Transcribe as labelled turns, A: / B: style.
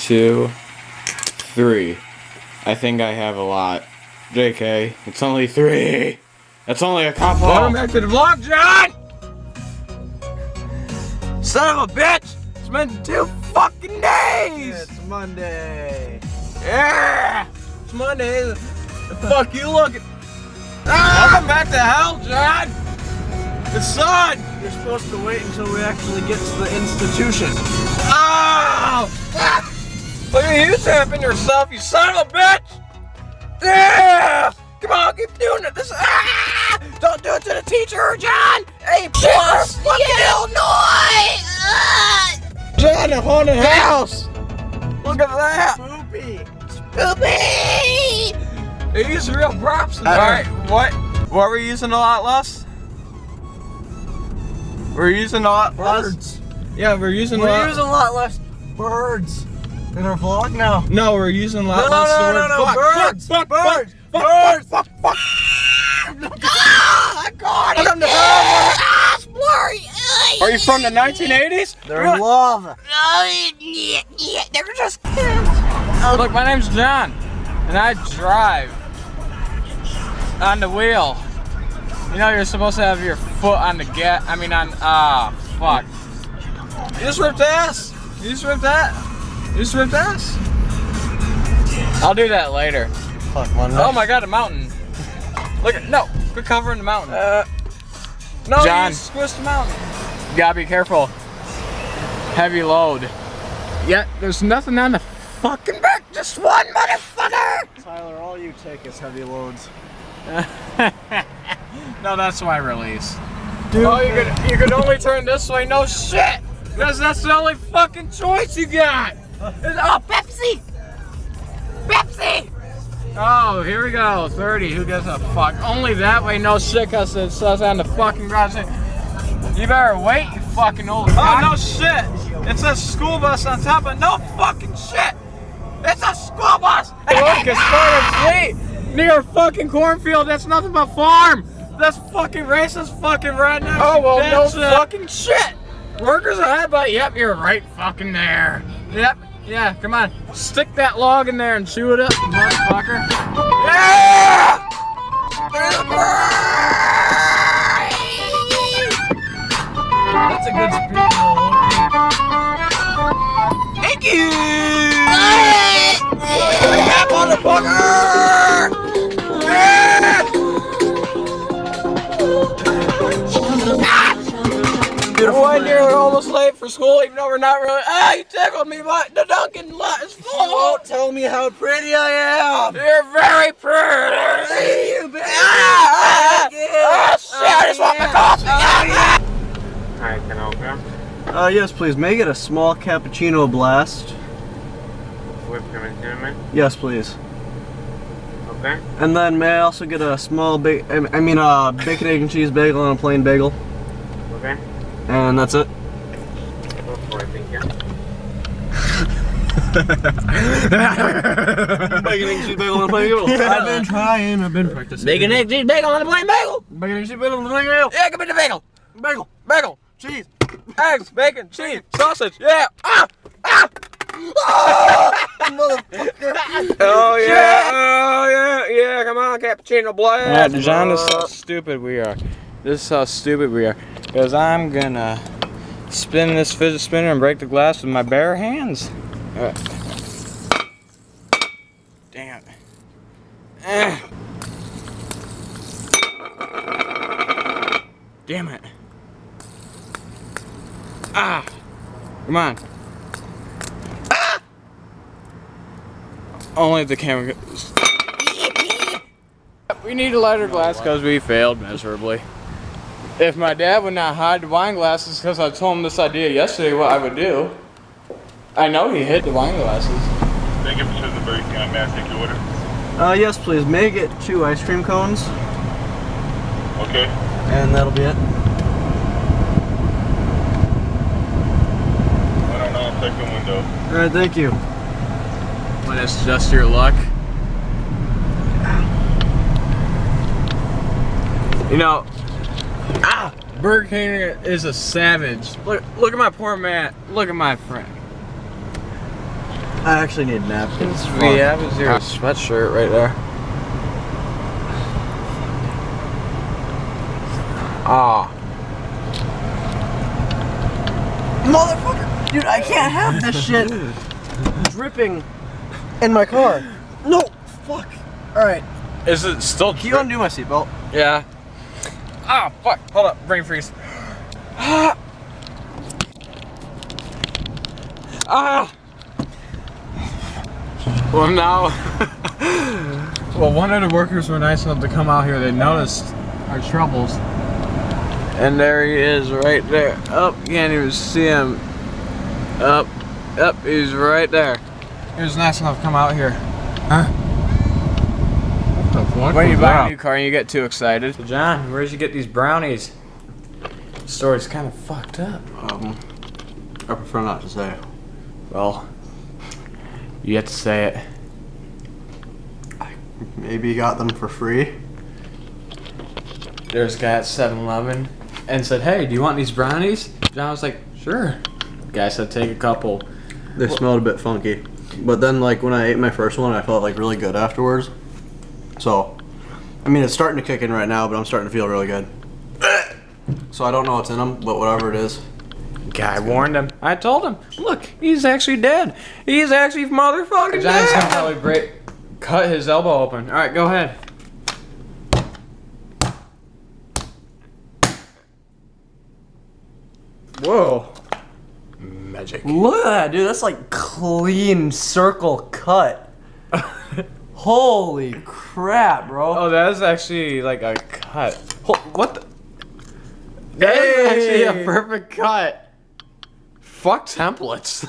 A: 2, 3. I think I have a lot. JK, it's only 3. That's only a couple.
B: Welcome back to the vlog, John! Son of a bitch! It's been 2 fucking days!
C: It's Monday.
B: Yeah! It's Monday. The fuck you looking? Welcome back to hell, John! The sun!
C: You're supposed to wait until we actually get to the institution.
B: Oh! Look at you tapping yourself, you son of a bitch! Yeah! Come on, keep doing it. Don't do it to the teacher, John! A plus! Fucking Illinois! John, a haunted house! Look at that!
C: Spoopy!
B: Spoopy! They use real props. Alright, what were we using a lot less? We're using a lot
C: Birds.
B: less? Yeah, we're using a
C: We're
B: lot.
C: using a lot less birds in our vlog now.
B: No, we're using a lot
C: No,
B: less.
C: no,
B: the
C: no,
B: word
C: no,
B: fuck,
C: birds,
B: fuck,
C: birds,
B: fuck,
C: birds.
B: fuck, fuck, fuck. Ah, God, welcome to hell.
D: It's blurry.
B: Are you from the 1980s?
C: They're in love.
D: They're just.
B: Look, my name's John, and I drive on the wheel. You know you're supposed to have your foot on the gas. I mean on. Fuck. You just ripped ass. You just ripped that. You just ripped ass. I'll do that later.
C: Fuck, Monday.
B: Oh my God, a mountain. Look at no. Quit covering the mountain. No,
A: John.
B: you squished the mountain. You gotta be careful. Heavy load. Yeah, there's nothing on the fucking back. Just one motherfucker.
C: Tyler, all you take is heavy loads.
B: No, that's my release. Dude, oh, you could only turn this way. No shit. Because that's the only fucking choice you got.
D: Oh, Pepsi! Pepsi!
B: Oh, here we go. 30. Who gives a fuck? Only that way. No shit, because it says on the fucking garage. You better wait, you fucking old cock. Oh, no shit. It says school bus on top, but no fucking shit. It's a school bus. Hey, look, it's farm fleet near a fucking cornfield. That's nothing but farm. That's fucking racist fucking redneck. Oh, well, no fucking shit. Workers ahead, but yep, you're right fucking there. Yep. Yeah, come on. Stick that log in there and chew it up, you motherfucker. Yeah! There's a bird!
C: That's a good speed.
B: Thank you! Yeah, motherfucker! Yeah! When you're almost late for school, even though we're not really. Ah, you tickled me, but the Dunkin' lot is full.
C: You won't tell me how pretty I am.
B: You're very pretty.
C: You bitch.
B: Shit, I just want my coffee.
A: Hi, can I help you?
C: Yes, please. May I get a small cappuccino blast?
A: Whipped cream and cinnamon?
C: Yes, please.
A: Okay.
C: And then may I also get a small bacon, egg, and cheese bagel and a plain bagel?
A: Okay.
C: And that's it.
A: Go for it, thank you.
C: Bacon, egg, cheese bagel and a plain bagel. I've been trying. I've been practicing.
B: Bacon, egg, cheese, bagel, and a plain bagel.
C: Bacon, egg, cheese bagel and a plain bagel.
B: Yeah, give me the bagel.
C: Bagel.
B: Bagel,
C: Cheese.
B: eggs, bacon, cheese, sausage. Yeah.
C: Motherfucker.
B: Oh yeah. Yeah. Come on, cappuccino blast.
A: Yeah, John, this is how stupid we are. This is how stupid we are. Because I'm gonna spin this fidget spinner and break the glass with my bare hands. Damn it. Damn it. Ah! Come on. Ah! Only if the camera goes. We need a lighter glass because we failed miserably. If my dad would not hide the wine glasses because I told him this idea yesterday what I would do. I know he hid the wine glasses.
E: Thank you for choosing Burger King. May I take your order?
C: Yes, please. May I get 2 ice cream cones?
E: Okay.
C: And that'll be it.
E: I don't know. I'll check the window.
C: Alright, thank you.
B: When it's just your luck. You know, Burger King is a savage. Look at my poor man. Look at my friend.
C: I actually need napkins.
B: We have is your sweatshirt right there. Ah.
C: Motherfucker! Dude, I can't have this shit dripping in my car. No! Fuck. Alright.
B: Is it still?
C: Can you undo my seatbelt?
B: Yeah. Ah, fuck. Hold up. Brain freeze. Ah. Ah. Well, now. Well, one of the workers were nice enough to come out here. They noticed our troubles. And there he is right there. Up, you can't even see him. Up, he's right there. He was nice enough to come out here. Huh?
A: When you buy a new car and you get too excited.
B: So John, where'd you get these brownies? The story's kind of fucked up.
C: I prefer not to say.
A: Well, you have to say it.
C: Maybe you got them for free.
A: There's a guy at 7-Eleven and said, "Hey, do you want these brownies?" John was like, "Sure." The guy said, "Take a couple."
C: They smelled a bit funky. But then, like, when I ate my first one, I felt, like, really good afterwards. So, I mean, it's starting to kick in right now, but I'm starting to feel really good. So I don't know what's in them, but whatever it is.
A: Guy warned him.
B: I told him, look, he's actually dead. He's actually motherfucking
A: John's gonna
B: dead.
A: probably cut his elbow open. All right, go ahead.
B: Whoa.
A: Magic.
C: Look at that, dude. That's, like, clean circle cut. Holy crap, bro.
A: Oh, that is actually like a cut.
C: What the?
A: That is actually
C: Hey.
A: a perfect cut. Fuck templates.